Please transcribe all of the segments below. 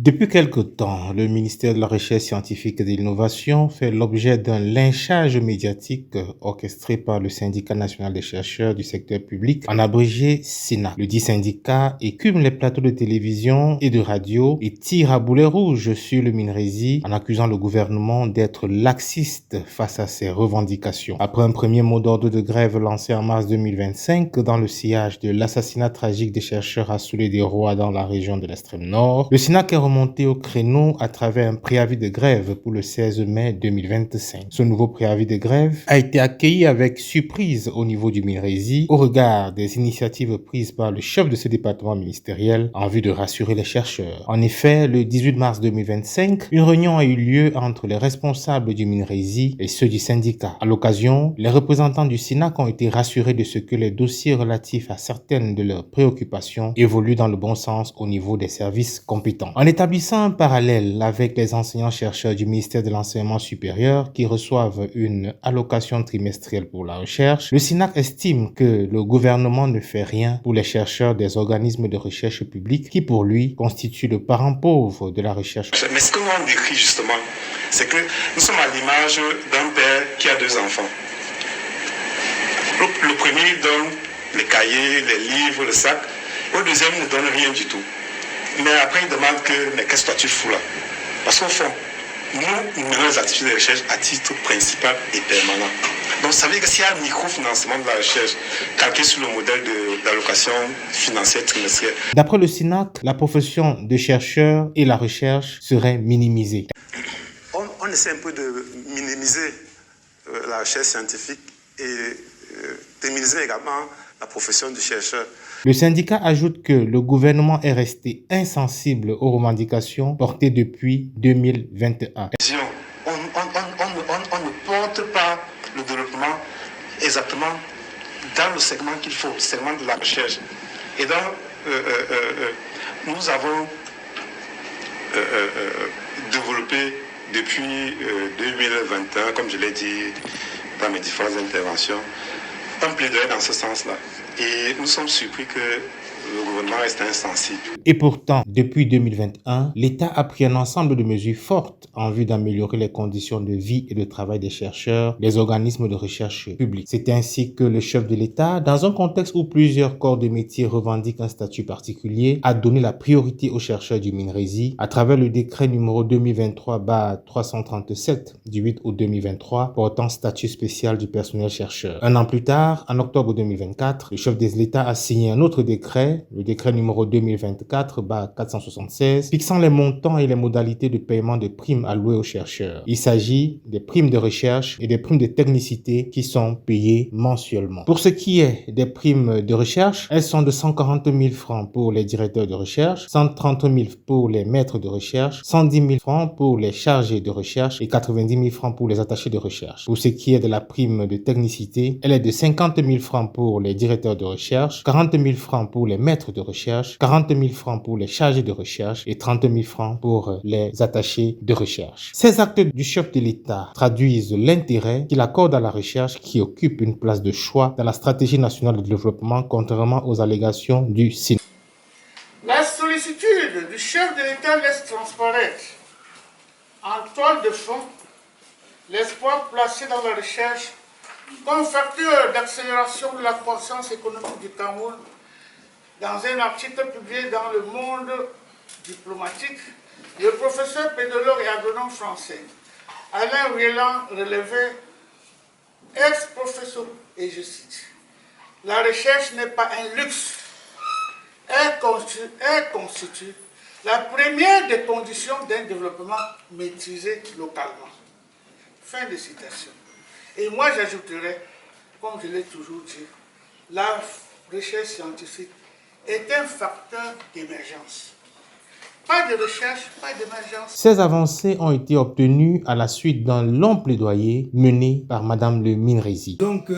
Depuis quelque temps, le ministère de la Recherche scientifique et de l'Innovation fait l'objet d'un lynchage médiatique orchestré par le Syndicat national des chercheurs du secteur public, en abrégé SNAC. Le dit syndicat écume les plateaux de télévision et de radio et tire à boulet rouge sur le MINRESI en accusant le gouvernement d'être laxiste face à ses revendications. Après un premier mot d'ordre de grève lancé en mars 2025 dans le sillage de l'assassinat tragique des chercheurs à Soulé-des-Rois dans la région de l'extrême nord, le SNAC est remonté au créneau à travers un préavis de grève pour le 16 mai 2025. Ce nouveau préavis de grève a été accueilli avec surprise au niveau du MINRESI au regard des initiatives prises par le chef de ce département ministériel en vue de rassurer les chercheurs. En effet, le 18 mars 2025, une réunion a eu lieu entre les responsables du MINRESI et ceux du syndicat. À l'occasion, les représentants du SNAC ont été rassurés de ce que les dossiers relatifs à certaines de leurs préoccupations évoluent dans le bon sens au niveau des services compétents. En établissant un parallèle avec les enseignants-chercheurs du ministère de l'Enseignement supérieur qui reçoivent une allocation trimestrielle pour la recherche, le SNAC estime que le gouvernement ne fait rien pour les chercheurs des organismes de recherche publics qui, pour lui, constituent le parent pauvre de la recherche. Mais ce que l'on décrit justement, c'est que nous sommes à l'image d'un père qui a deux enfants. Le premier donne les cahiers, les livres, le sac. Le deuxième ne donne rien du tout. Mais après, il demande mais qu'est-ce que toi tu fous là? Parce qu'au fond, nous menons les activités de recherche à titre principal et permanent. Donc ça veut dire que s'il y a un microfinancement de la recherche calqué sur le modèle d'allocation financière trimestrielle. D'après le SNAC, la profession de chercheur et la recherche serait minimisée. On essaie un peu de minimiser la recherche scientifique et déminimiser également la profession de chercheur. Le syndicat ajoute que le gouvernement est resté insensible aux revendications portées depuis 2021. On ne porte pas le développement exactement dans le segment qu'il faut, le segment de la recherche. Et donc, nous avons développé depuis 2021, comme je l'ai dit dans mes différentes interventions, un plaidoyer dans ce sens-là. Et nous sommes surpris que le gouvernement reste insensible. Et pourtant, depuis 2021, l'État a pris un ensemble de mesures fortes en vue d'améliorer les conditions de vie et de travail des chercheurs, des organismes de recherche publics. C'est ainsi que le chef de l'État, dans un contexte où plusieurs corps de métier revendiquent un statut particulier, a donné la priorité aux chercheurs du MINRESI à travers le décret numéro 2023-337 du 8 août 2023 portant statut spécial du personnel chercheur. Un an plus tard, en octobre 2024, le chef de l'État a signé un autre décret, le décret numéro 2024-476, fixant les montants et les modalités de paiement des primes allouées aux chercheurs. Il s'agit des primes de recherche et des primes de technicité qui sont payées mensuellement. Pour ce qui est des primes de recherche, elles sont de 140 000 francs pour les directeurs de recherche, 130 000 pour les maîtres de recherche, 110 000 francs pour les chargés de recherche et 90 000 francs pour les attachés de recherche. Pour ce qui est de la prime de technicité, elle est de 50 000 francs pour les directeurs de recherche, 40 000 francs pour les maîtres de recherche, 40 000 francs pour les chargés de recherche et 30 000 francs pour les attachés de recherche. Ces actes du chef de l'État traduisent l'intérêt qu'il accorde à la recherche qui occupe une place de choix dans la stratégie nationale de développement, contrairement aux allégations du SNAC. La sollicitude du chef de l'État laisse transparaître en toile de fond l'espoir placé dans la recherche comme facteur d'accélération de la croissance économique du Cameroun. Dans un article publié dans Le Monde diplomatique, le professeur pédologue et agronome français Alain Rieland relevait ex-professeur, et je cite, « La recherche n'est pas un luxe, elle constitue la première des conditions d'un développement maîtrisé localement. » Fin de citation. Et moi j'ajouterais, comme je l'ai toujours dit, la recherche scientifique est un facteur d'émergence. Pas de recherche, pas d'émergence. Ces avancées ont été obtenues à la suite d'un long plaidoyer mené par Madame le MINRESI. Donc,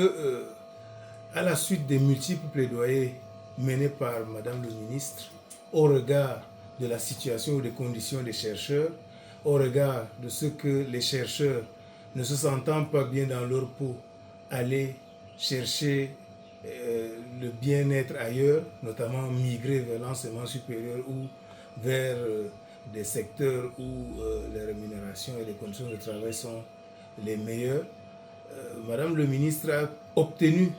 à la suite des multiples plaidoyers menés par Madame le ministre, au regard de la situation ou des conditions des chercheurs, au regard de ce que les chercheurs, ne se sentant pas bien dans leur peau, allaient chercher le bien-être ailleurs, notamment migrer vers l'enseignement supérieur ou vers des secteurs où les rémunérations et les conditions de travail sont les meilleures. Madame le ministre a obtenu,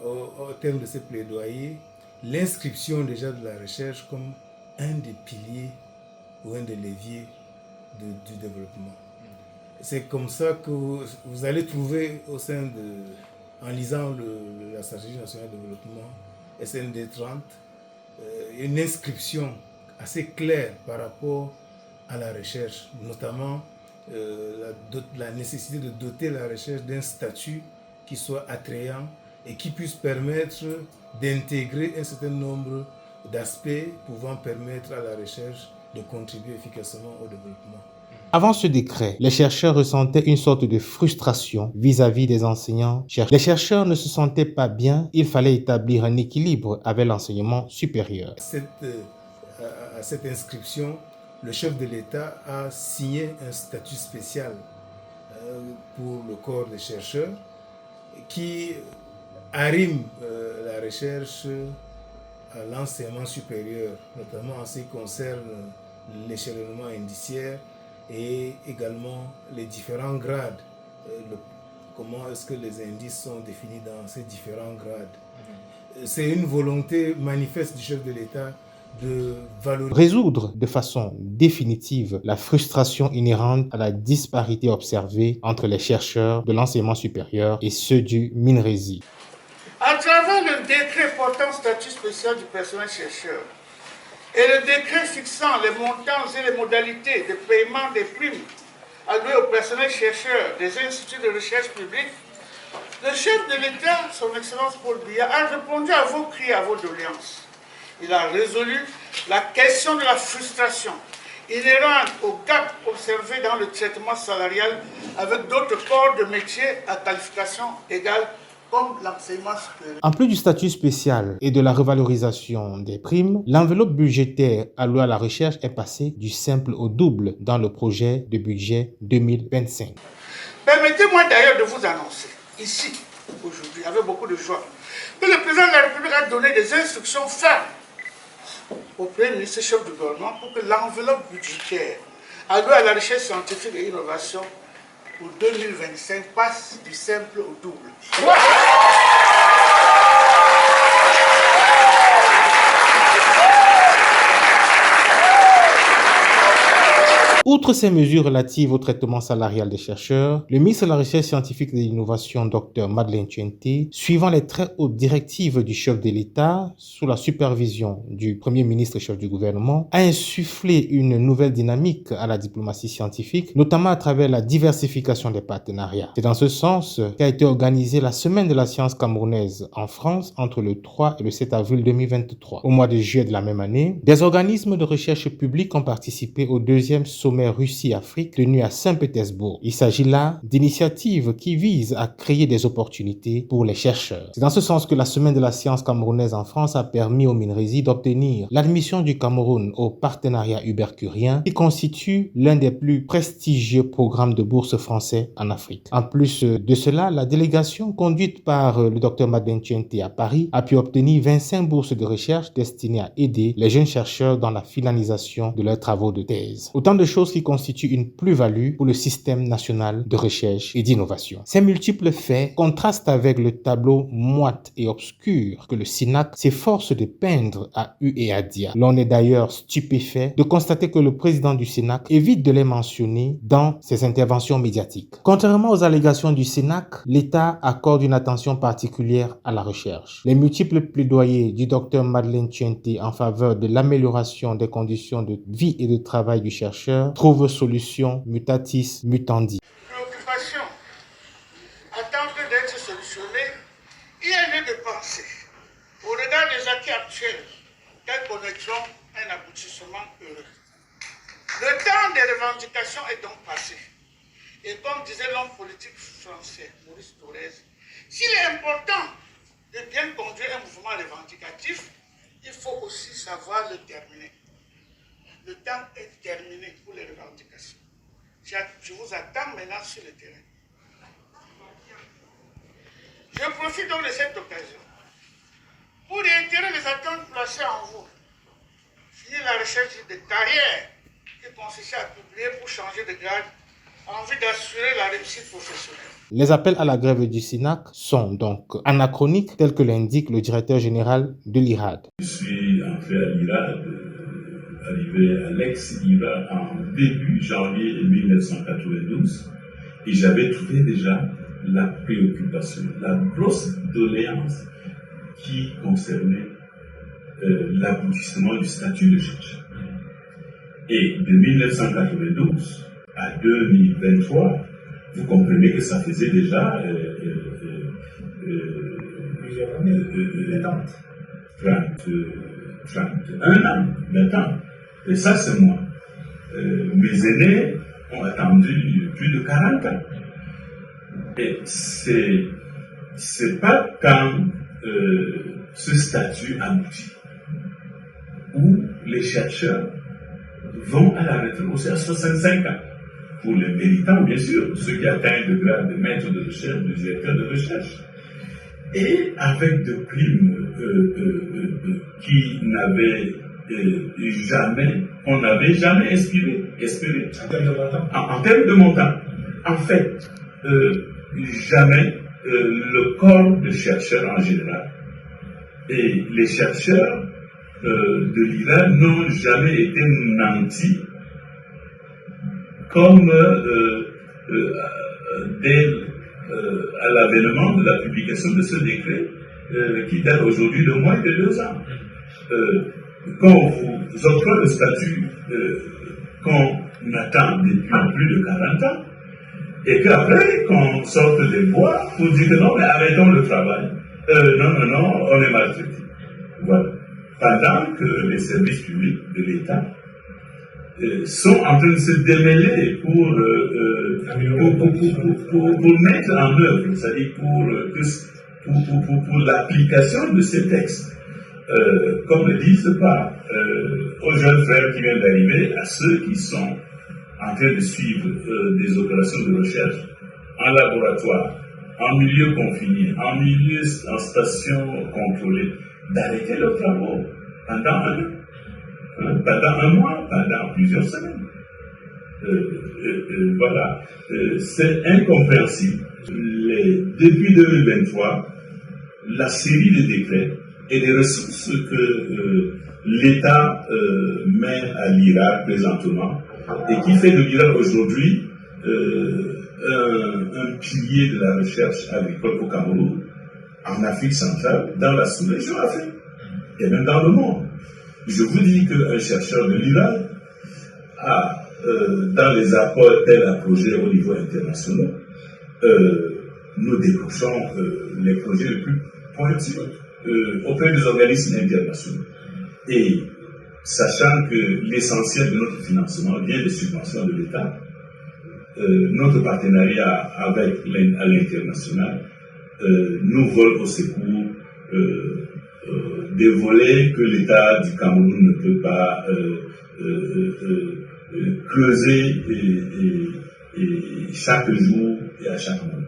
au terme de ce plaidoyer, l'inscription déjà de la recherche comme un des piliers ou un des leviers du développement. C'est comme ça que vous allez trouver au sein de, en lisant la stratégie nationale de développement SND 30, une inscription assez claire par rapport à la recherche, notamment la nécessité de doter la recherche d'un statut qui soit attrayant et qui puisse permettre d'intégrer un certain nombre d'aspects pouvant permettre à la recherche de contribuer efficacement au développement. Avant ce décret, les chercheurs ressentaient une sorte de frustration vis-à-vis des enseignants. Les chercheurs ne se sentaient pas bien, il fallait établir un équilibre avec l'enseignement supérieur. À cette inscription, le chef de l'État a signé un statut spécial pour le corps des chercheurs qui arrime la recherche à l'enseignement supérieur, notamment en ce qui concerne l'échelonnement indiciaire et également les différents grades. Comment est-ce que les indices sont définis dans ces différents grades. C'est une volonté manifeste du chef de l'État de valoriser. Résoudre de façon définitive la frustration inhérente à la disparité observée entre les chercheurs de l'enseignement supérieur et ceux du MINRESI. À travers le décret portant statut spécial du personnel chercheur et le décret fixant les montants et les modalités de paiement des primes allouées au personnel chercheur des instituts de recherche publique, le chef de l'État, son Excellence Paul Biya, a répondu à vos cris et à vos doléances. Il a résolu la question de la frustration inhérente au gap observé dans le traitement salarial avec d'autres corps de métier à qualification égale comme l'enseignement supérieur. En plus du statut spécial et de la revalorisation des primes, l'enveloppe budgétaire allouée à la recherche est passée du simple au double dans le projet de budget 2025. Permettez-moi d'ailleurs de vous annoncer, ici, aujourd'hui, avec beaucoup de joie, que le président de la République a donné des instructions fermes au Premier ministre chef du gouvernement pour que l'enveloppe budgétaire allouée à la recherche scientifique et innovation pour 2025 passe du simple au double. Outre ces mesures relatives au traitement salarial des chercheurs, le ministre de la Recherche scientifique et de l'Innovation, Dr Madeleine Tchouenté, suivant les très hautes directives du chef de l'État, sous la supervision du Premier ministre chef du gouvernement, a insufflé une nouvelle dynamique à la diplomatie scientifique, notamment à travers la diversification des partenariats. C'est dans ce sens qu'a été organisée la Semaine de la science camerounaise en France entre le 3 et le 7 avril 2023. Au mois de juillet de la même année, des organismes de recherche publique ont participé au deuxième sommet Russie-Afrique tenu à Saint-Pétersbourg. Il s'agit là d'initiatives qui visent à créer des opportunités pour les chercheurs. C'est dans ce sens que la Semaine de la science camerounaise en France a permis au MINRESI d'obtenir l'admission du Cameroun au partenariat Hubert-Curien qui constitue l'un des plus prestigieux programmes de bourse français en Afrique. En plus de cela, la délégation conduite par le Dr Madeleine Tchouenté à Paris a pu obtenir 25 bourses de recherche destinées à aider les jeunes chercheurs dans la finalisation de leurs travaux de thèse. Autant de choses qui constituent une plus-value pour le système national de recherche et d'innovation. Ces multiples faits contrastent avec le tableau moite et obscur que le SINAC s'efforce de peindre à U et à Dia. L'on est d'ailleurs stupéfait de constater que le président du SINAC évite de les mentionner dans ses interventions médiatiques. Contrairement aux allégations du SINAC, l'État accorde une attention particulière à la recherche. Les multiples plaidoyers du Dr Madeleine Tchouenté en faveur de l'amélioration des conditions de vie et de travail du chercheur trouve solution mutatis mutandi. Préoccupation attendent d'être solutionnées, il y a lieu de penser, au regard des acquis actuels, qu'elles connaîtront un aboutissement heureux. Le temps des revendications est donc passé. Et comme disait l'homme politique français, Maurice Thorez, s'il est important de bien conduire un mouvement revendicatif, il faut aussi savoir le terminer. Le temps est terminé pour les revendications. Je vous attends maintenant sur le terrain. Je profite donc de cette occasion pour réitérer les attentes placées en vous fini la recherche de carrière qui consistait à publier pour changer de grade en vue d'assurer la réussite professionnelle. Les appels à la grève du SINAC sont donc anachroniques, tels que l'indique le directeur général de l'IRAD. Je suis entré à l'IRAD, arrivé à l'ex-IRAD en début janvier 1992, et j'avais trouvé déjà la préoccupation, la grosse doléance qui concernait l'aboutissement du statut de chercheur. Et de 1992 à 2023, vous comprenez que ça faisait déjà 31 ans, 20 ans. Et ça, c'est moi. Mes aînés ont attendu plus de 40 ans. Et c'est pas quand ce statut aboutit, où les chercheurs vont à la retraite aussi à 65 ans. Pour les méritants, bien sûr, ceux qui atteignent le grade de maître de recherche, de directeur de recherche. Et avec des primes qui n'avaient on n'avait jamais espéré. En termes de montant. En fait, jamais le corps de chercheurs en général et les chercheurs de l'IRAD n'ont jamais été nantis comme à l'avènement de la publication de ce décret qui date aujourd'hui de moins de 2 ans. Quand vous octroie le statut qu'on attend depuis plus de 40 ans, et qu'après, qu'on sorte des bois pour dire que non, mais arrêtons le travail. Non, on est maltraité. Voilà. Pendant que les services publics de l'État sont en train de se démêler pour mettre en œuvre, c'est-à-dire pour l'application de ces textes. Comme le disent pas aux jeunes frères qui viennent d'arriver, à ceux qui sont en train de suivre des opérations de recherche en laboratoire, en milieu confiné, en station contrôlée, d'arrêter leurs travaux pendant un mois, pendant plusieurs semaines. Voilà. C'est incompréhensible. Depuis 2023, la série de décrets et des ressources que l'État met à l'IRAD présentement et qui fait de l'IRAD aujourd'hui un pilier de la recherche agricole au Cameroun, en Afrique centrale, dans la sous-région africaine et même dans le monde. Je vous dis qu'un chercheur de l'IRAD a, dans les apports tels à projets au niveau international, nous décrochons les projets les plus pointus auprès des organismes internationaux. Et sachant que l'essentiel de notre financement vient des subventions de l'État, notre partenariat avec à l'international nous vole au secours des volets que l'État du Cameroun ne peut pas creuser chaque jour et à chaque moment.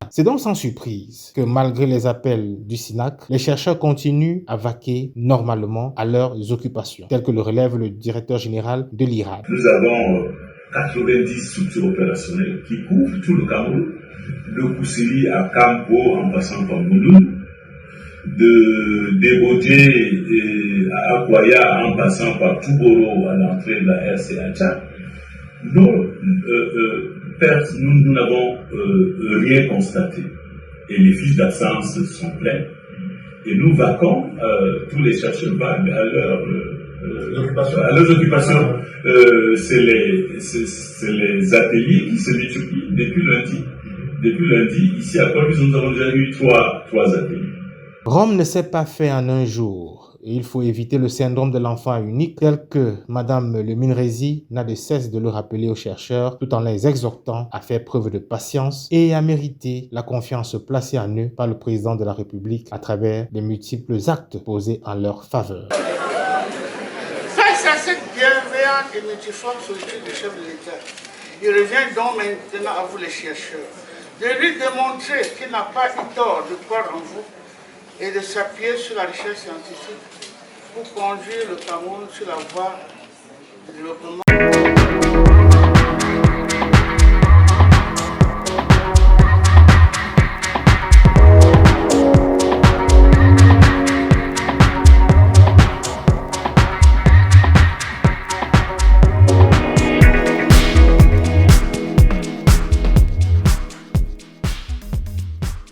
C'est donc sans surprise que malgré les appels du SINAC, les chercheurs continuent à vaquer normalement à leurs occupations, tel que le relève le directeur général de l'IRAD. Nous avons 90 structures opérationnelles qui couvrent tout le Cameroun, de Koussili à Campo en passant par Mouloud, de Débodé à Akwaya en passant par Touboro à l'entrée de la RCA. Nous n'avons rien constaté. Et les fiches d'absence sont pleines. Et nous vaquons, tous les chercheurs vaguent à leurs occupations. C'est les ateliers qui se multiplient depuis lundi. Depuis lundi, ici à Paris, nous avons déjà eu trois ateliers. Rome ne s'est pas fait en un jour. Et il faut éviter le syndrome de l'enfant unique tel que Madame Le Minrezi n'a de cesse de le rappeler aux chercheurs tout en les exhortant à faire preuve de patience et à mériter la confiance placée en eux par le président de la République à travers les multiples actes posés en leur faveur. Face à cette bienveillante et multiforme solitude du chef de l'État, il revient donc maintenant à vous les chercheurs de lui démontrer qu'il n'a pas eu tort de croire en vous et de s'appuyer sur la recherche scientifique pour conduire le Cameroun sur la voie du développement.